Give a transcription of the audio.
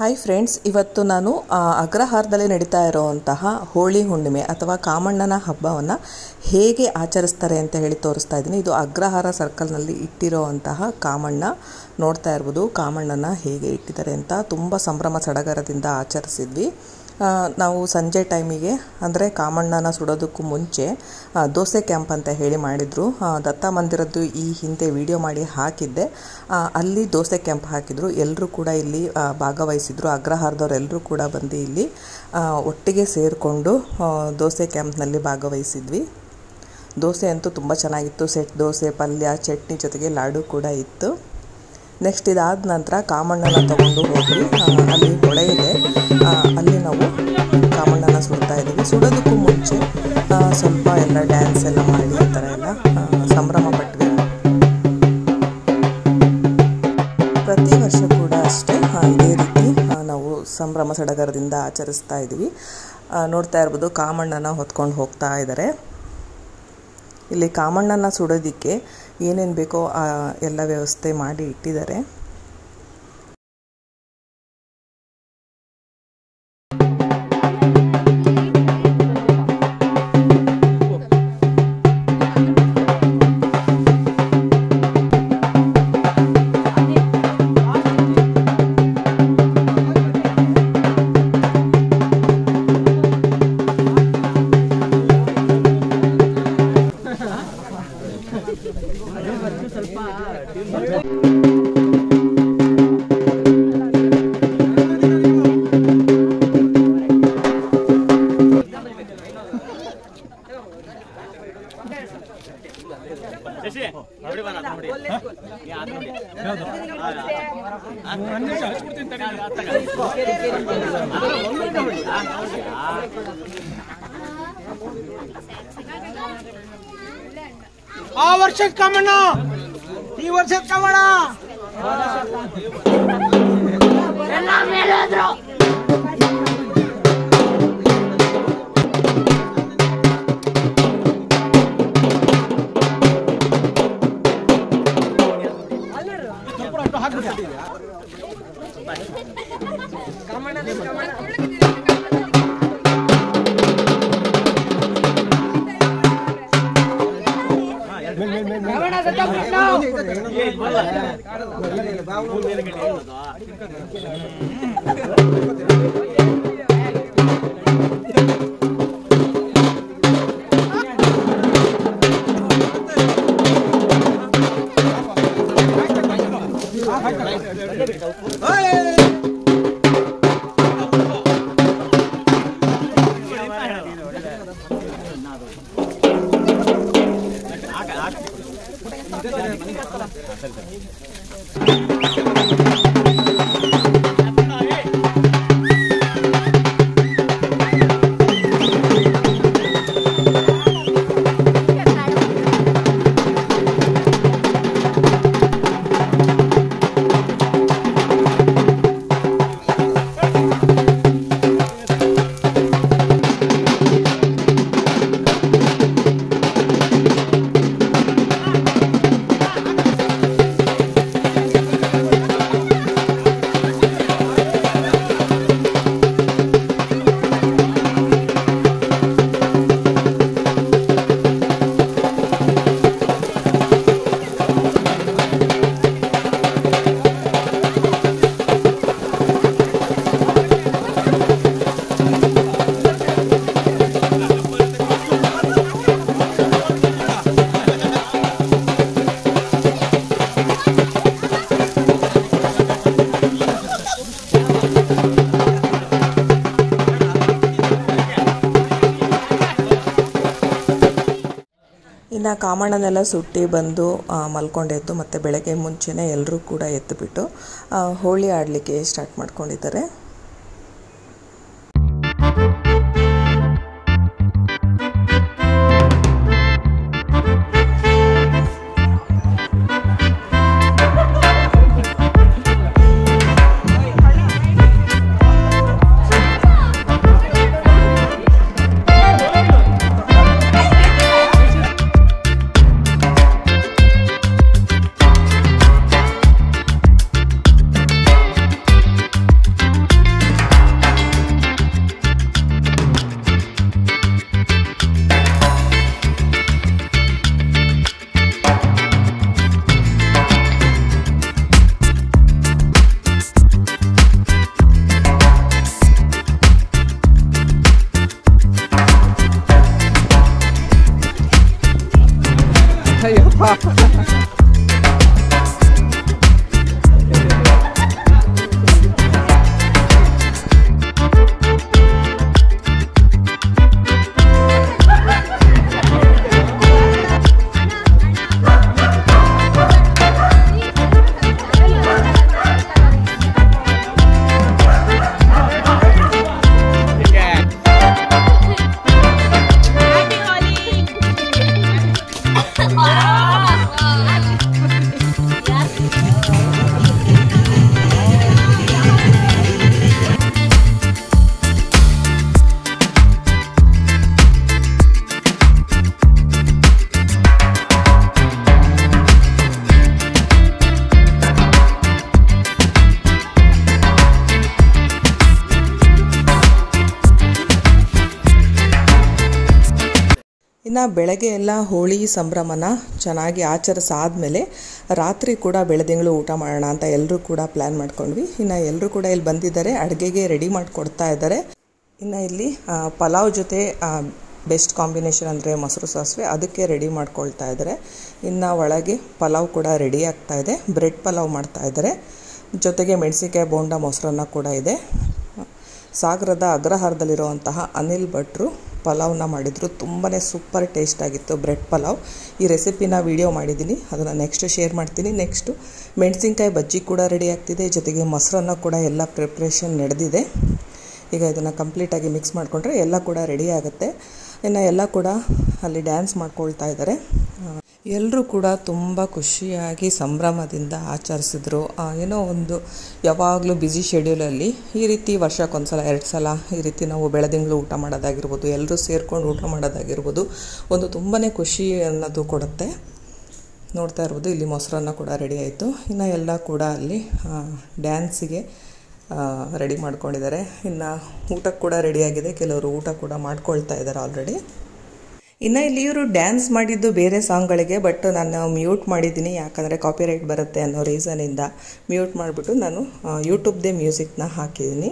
Hi friends, ಇವತ್ತು ನಾನು ಅಗ್ರಹಾರದಲ್ಲಿ ನಡೀತಾ ಇರುವಂತಹ ಹೋಳಿ ಹುಣ್ಣಿಮೆ ಅಥವಾ ಕಾಮಣ್ಣನ ಹಬ್ಬವನ್ನು ಹೇಗೆ ಆಚರಿಸ್ತಾರೆ ಅಂತ ಹೇಳಿ ತೋರಿಸ್ತಾ ಇದ್ದೀನಿ. ಇದು ಅಗ್ರಹಾರ ಸರ್ಕಲ್ನಲ್ಲಿ ಇಟ್ಟಿರುವಂತಹ ಕಾಮಣ್ಣ. ನೋಡ್ತಾ ಇರ್ಬೋದು ಕಾಮಣ್ಣನ ಹೇಗೆ ಇಟ್ಟಿದ್ದಾರೆ ಅಂತ. ತುಂಬ ಸಂಭ್ರಮ ಸಡಗರದಿಂದ ಆಚರಿಸಿದ್ವಿ. ನಾವು ಸಂಜೆ ಟೈಮಿಗೆ ಅಂದರೆ ಕಾಮಣ್ಣನ ಸುಡೋದಕ್ಕೂ ಮುಂಚೆ ದೋಸೆ ಕ್ಯಾಂಪ್ ಅಂತ ಹೇಳಿ ಮಾಡಿದರು. ದತ್ತ ಮಂದಿರದ್ದು ಈ ಹಿಂದೆ ವಿಡಿಯೋ ಮಾಡಿ ಹಾಕಿದ್ದೆ. ಅಲ್ಲಿ ದೋಸೆ ಕ್ಯಾಂಪ್ ಹಾಕಿದರು. ಎಲ್ಲರೂ ಕೂಡ ಇಲ್ಲಿ ಭಾಗವಹಿಸಿದರು. ಅಗ್ರಹಾರದವರೆಲ್ಲರೂ ಕೂಡ ಬಂದು ಇಲ್ಲಿ ಒಟ್ಟಿಗೆ ಸೇರಿಕೊಂಡು ದೋಸೆ ಕ್ಯಾಂಪ್ನಲ್ಲಿ ಭಾಗವಹಿಸಿದ್ವಿ. ದೋಸೆ ಅಂತೂ ತುಂಬ ಚೆನ್ನಾಗಿತ್ತು. ಸೆಟ್ ದೋಸೆ, ಪಲ್ಯ, ಚಟ್ನಿ ಜೊತೆಗೆ ಲಾಡು ಕೂಡ ಇತ್ತು. ನೆಕ್ಸ್ಟ್ ಇದಾದ ನಂತರ ಕಾಮಣ್ಣನ ತಗೊಂಡು ಹೋಗಿ ಅಲ್ಲಿ ಹೊಳೆ ಇದೆ, ಅಲ್ಲಿ ನಾವು ಕಾಮಣ್ಣನ ಸುಡ್ತಾ ಇದ್ದೀವಿ. ಸುಡೋದಕ್ಕೂ ಮುಂಚೆ ಸ್ವಲ್ಪ ಎಲ್ಲ ಡ್ಯಾನ್ಸ್ ಎಲ್ಲ ಮಾಡಿ ಈ ಥರ ಎಲ್ಲ ಸಂಭ್ರಮ ಪಟ್ವಿ. ಪ್ರತಿ ವರ್ಷ ಕೂಡ ಅಷ್ಟೇ ಇದೇ ರೀತಿ ನಾವು ಸಂಭ್ರಮ ಸಡಗರದಿಂದ ಆಚರಿಸ್ತಾ ಇದ್ದೀವಿ. ನೋಡ್ತಾ ಇರ್ಬೋದು ಕಾಮಣ್ಣನ ಹೊತ್ಕೊಂಡು ಹೋಗ್ತಾ ಇದ್ದಾರೆ. ಇಲ್ಲಿ ಕಾಮಣ್ಣನ ಸುಡೋದಕ್ಕೆ ಏನೇನು ಬೇಕೋ ಎಲ್ಲ ವ್ಯವಸ್ಥೆ ಮಾಡಿ ಇಟ್ಟಿದ್ದಾರೆ. ಆ ವರ್ಷದ ಕಾಮಣ್ಣ, ಈ ವರ್ಷದ ಕಾಮಣ್ಣ ಎಲ್ಲ ಮೇಲೆ ಹೋದ್ರು. ಇನ್ನು ಕಾಮಣ್ಣನೆಲ್ಲ ಸುಟ್ಟಿ ಬಂದು ಮಲ್ಕೊಂಡೆದ್ದು ಮತ್ತು ಬೆಳಗ್ಗೆ ಮುಂಚೆನೇ ಎಲ್ಲರೂ ಕೂಡ ಎದ್ದುಬಿಟ್ಟು ಹೋಳಿ ಆಡಲಿಕ್ಕೆ ಸ್ಟಾರ್ಟ್ ಮಾಡ್ಕೊಂಡಿದ್ದಾರೆ. ಇನ್ನು ಬೆಳಗ್ಗೆ ಎಲ್ಲ ಹೋಳಿ ಸಂಭ್ರಮನ ಚೆನ್ನಾಗಿ ಆಚರಿಸಾದ್ಮೇಲೆ ರಾತ್ರಿ ಕೂಡ ಬೆಳದಿಂಗಳು ಊಟ ಮಾಡೋಣ ಅಂತ ಎಲ್ಲರೂ ಕೂಡ ಪ್ಲ್ಯಾನ್ ಮಾಡ್ಕೊಂಡ್ವಿ. ಇನ್ನು ಎಲ್ಲರೂ ಕೂಡ ಇಲ್ಲಿ ಬಂದಿದ್ದಾರೆ, ಅಡುಗೆಗೆ ರೆಡಿ ಮಾಡಿಕೊಡ್ತಾ ಇದ್ದಾರೆ. ಇನ್ನು ಇಲ್ಲಿ ಪಲಾವ್ ಜೊತೆ ಬೆಸ್ಟ್ ಕಾಂಬಿನೇಷನ್ ಅಂದರೆ ಮೊಸರು ಸಾಸಿವೆ, ಅದಕ್ಕೆ ರೆಡಿ ಮಾಡ್ಕೊಳ್ತಾ ಇದ್ದಾರೆ. ಇನ್ನು ಒಳಗೆ ಪಲಾವ್ ಕೂಡ ರೆಡಿ ಆಗ್ತಾ ಇದೆ, ಬ್ರೆಡ್ ಪಲಾವ್ ಮಾಡ್ತಾ ಇದ್ದಾರೆ. ಜೊತೆಗೆ ಮೆಣಸಿನ್ಕಾಯಿ ಬೋಂಡ ಮೊಸರನ್ನ ಕೂಡ ಇದೆ. ಸಾಗರದ ಅಗ್ರಹಾರದಲ್ಲಿರುವಂತಹ ಅನಿಲ್ ಭಟ್ರು ಪಲಾವ್ನ ಮಾಡಿದರು. ತುಂಬಾ ಸೂಪರ್ ಟೇಸ್ಟ್ ಆಗಿತ್ತು ಬ್ರೆಡ್ ಪಲಾವ್. ಈ ರೆಸಿಪಿನ ವಿಡಿಯೋ ಮಾಡಿದ್ದೀನಿ, ಅದನ್ನು ನೆಕ್ಸ್ಟ್ ಶೇರ್ ಮಾಡ್ತೀನಿ. ನೆಕ್ಸ್ಟು ಮೆಣಸಿನ್ಕಾಯಿ ಬಜ್ಜಿ ಕೂಡ ರೆಡಿ ಆಗ್ತಿದೆ, ಜೊತೆಗೆ ಮೊಸರನ್ನ ಕೂಡ ಎಲ್ಲ ಪ್ರಿಪ್ರೇಷನ್ ನಡೆದಿದೆ. ಈಗ ಇದನ್ನು ಕಂಪ್ಲೀಟಾಗಿ ಮಿಕ್ಸ್ ಮಾಡಿಕೊಂಡ್ರೆ ಎಲ್ಲ ಕೂಡ ರೆಡಿ ಆಗುತ್ತೆ. ಇನ್ನು ಎಲ್ಲ ಕೂಡ ಅಲ್ಲಿ ಡ್ಯಾನ್ಸ್ ಮಾಡ್ಕೊಳ್ತಾ ಇದ್ದಾರೆ. ಎಲ್ಲರೂ ಕೂಡ ತುಂಬ ಖುಷಿಯಾಗಿ ಸಂಭ್ರಮದಿಂದ ಆಚರಿಸಿದ್ರು. ಏನೋ ಒಂದು ಯಾವಾಗಲೂ ಬ್ಯುಸಿ ಶೆಡ್ಯೂಲಲ್ಲಿ ಈ ರೀತಿ ವರ್ಷಕ್ಕೊಂದು ಸಲ 2 ಸಲ ಈ ರೀತಿ ನಾವು ಬೆಳದಿಂಗಳು ಊಟ ಮಾಡೋದಾಗಿರ್ಬೋದು, ಎಲ್ಲರೂ ಸೇರ್ಕೊಂಡು ಊಟ ಮಾಡೋದಾಗಿರ್ಬೋದು, ಒಂದು ತುಂಬಾ ಖುಷಿ ಅನ್ನೋದು ಕೊಡುತ್ತೆ. ನೋಡ್ತಾ ಇರ್ಬೋದು, ಇಲ್ಲಿ ಮೊಸರನ್ನ ಕೂಡ ರೆಡಿ ಆಯಿತು. ಇನ್ನು ಎಲ್ಲ ಕೂಡ ಅಲ್ಲಿ ಡ್ಯಾನ್ಸಿಗೆ ರೆಡಿ ಮಾಡ್ಕೊಂಡಿದ್ದಾರೆ. ಇನ್ನು ಊಟಕ್ಕೆ ಕೂಡ ರೆಡಿಯಾಗಿದೆ, ಕೆಲವರು ಊಟ ಕೂಡ ಮಾಡ್ಕೊಳ್ತಾ ಇದ್ದಾರೆ ಆಲ್ರೆಡಿ. ಇನ್ನು ಇಲ್ಲಿ ಇವರು ಡ್ಯಾನ್ಸ್ ಮಾಡಿದ್ದು ಬೇರೆ ಸಾಂಗ್ಗಳಿಗೆ, ಬಟ್ ನಾನು ಮ್ಯೂಟ್ ಮಾಡಿದ್ದೀನಿ, ಯಾಕಂದರೆ ಕಾಪಿರೈಟ್ ಬರುತ್ತೆ ಅನ್ನೋ ರೀಸನಿಂದ ಮ್ಯೂಟ್ ಮಾಡಿಬಿಟ್ಟು ನಾನು ಯೂಟ್ಯೂಬ್ದೇ ಮ್ಯೂಸಿಕ್ನ ಹಾಕಿದ್ದೀನಿ.